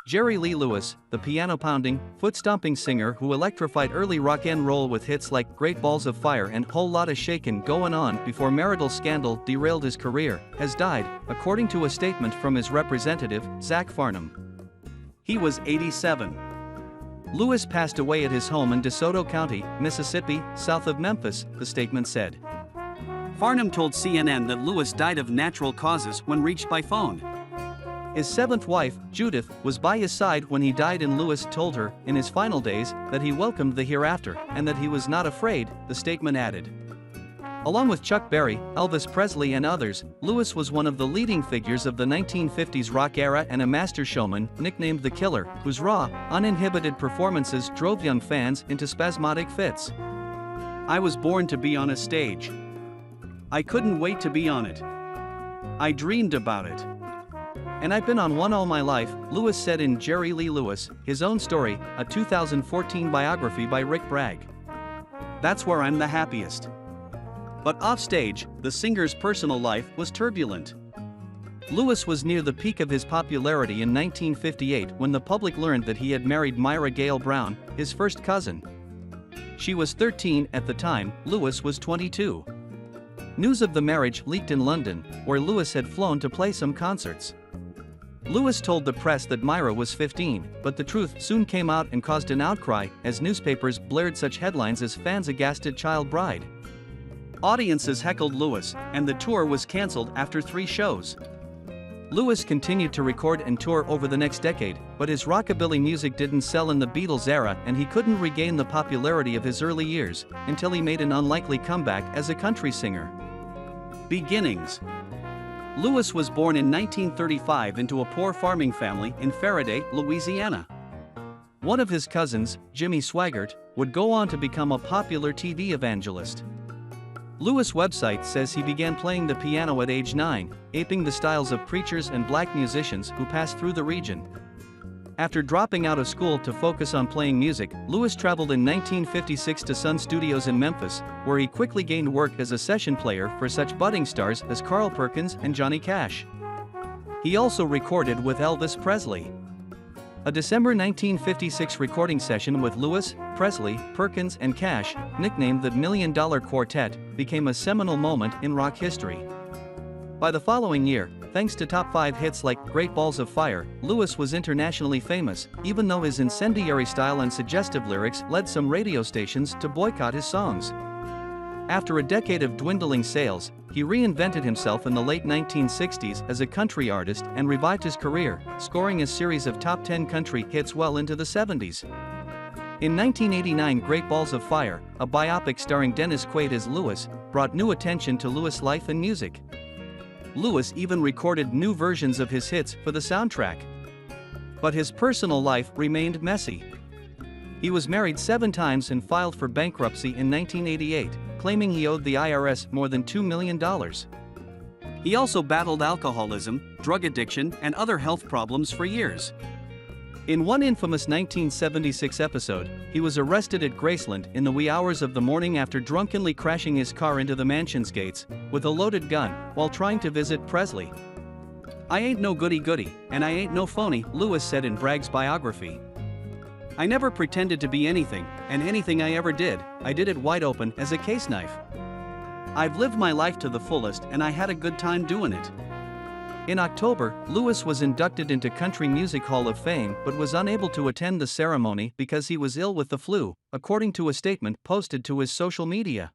Jerry Lee Lewis, the piano-pounding, foot-stomping singer who electrified early rock and roll with hits like Great Balls of Fire and Whole Lotta Shakin' Goin' On before marital scandal derailed his career, has died, according to a statement from his representative, Zach Farnham. He was 87. Lewis passed away at his home in DeSoto County, Mississippi, south of Memphis, the statement said. Farnham told CNN that Lewis died of natural causes when reached by phone. His seventh wife, Judith, was by his side when he died, and Lewis told her, in his final days, that he welcomed the hereafter, and that he was not afraid, the statement added. Along with Chuck Berry, Elvis Presley and others, Lewis was one of the leading figures of the 1950s rock era and a master showman, nicknamed The Killer, whose raw, uninhibited performances drove young fans into spasmodic fits. I was born to be on a stage. I couldn't wait to be on it. I dreamed about it. And I've been on one all my life, Lewis said in Jerry Lee Lewis, his own story, a 2014 biography by Rick Bragg. That's where I'm the happiest. But offstage, the singer's personal life was turbulent. Lewis was near the peak of his popularity in 1958 when the public learned that he had married Myra Gale Brown, his first cousin. She was 13 at the time, Lewis was 22. News of the marriage leaked in London, where Lewis had flown to play some concerts. Lewis told the press that Myra was 15, but the truth soon came out and caused an outcry as newspapers blared such headlines as "Fans Aghast at Child Bride." Audiences heckled Lewis, and the tour was cancelled after 3 shows. Lewis continued to record and tour over the next decade, but his rockabilly music didn't sell in the Beatles era, and he couldn't regain the popularity of his early years until he made an unlikely comeback as a country singer. Beginnings. Lewis was born in 1935 into a poor farming family in Faraday, Louisiana. One of his cousins, Jimmy Swaggart, would go on to become a popular TV evangelist. Lewis' website says he began playing the piano at age 9, aping the styles of preachers and black musicians who passed through the region. After dropping out of school to focus on playing music, Lewis traveled in 1956 to Sun Studios in Memphis, where he quickly gained work as a session player for such budding stars as Carl Perkins and Johnny Cash. He also recorded with Elvis Presley. A December 1956 recording session with Lewis, Presley, Perkins, and Cash, nicknamed the $1 Million Quartet, became a seminal moment in rock history. By the following year, thanks to top 5 hits like Great Balls of Fire, Lewis was internationally famous, even though his incendiary style and suggestive lyrics led some radio stations to boycott his songs. After a decade of dwindling sales, he reinvented himself in the late 1960s as a country artist and revived his career, scoring a series of top 10 country hits well into the 70s. In 1989, Great Balls of Fire, a biopic starring Dennis Quaid as Lewis, brought new attention to Lewis' life and music. Lewis even recorded new versions of his hits for the soundtrack. But his personal life remained messy. He was married 7 times and filed for bankruptcy in 1988, claiming he owed the IRS more than $2 million. He also battled alcoholism, drug addiction, and other health problems for years. In one infamous 1976 episode, he was arrested at Graceland in the wee hours of the morning after drunkenly crashing his car into the mansion's gates with a loaded gun while trying to visit Presley. "I ain't no goody-goody, and I ain't no phony," Lewis said in Bragg's biography. "I never pretended to be anything, and anything I ever did, I did it wide open as a case knife. I've lived my life to the fullest and I had a good time doing it." In October, Lewis was inducted into Country Music Hall of Fame but was unable to attend the ceremony because he was ill with the flu, according to a statement posted to his social media.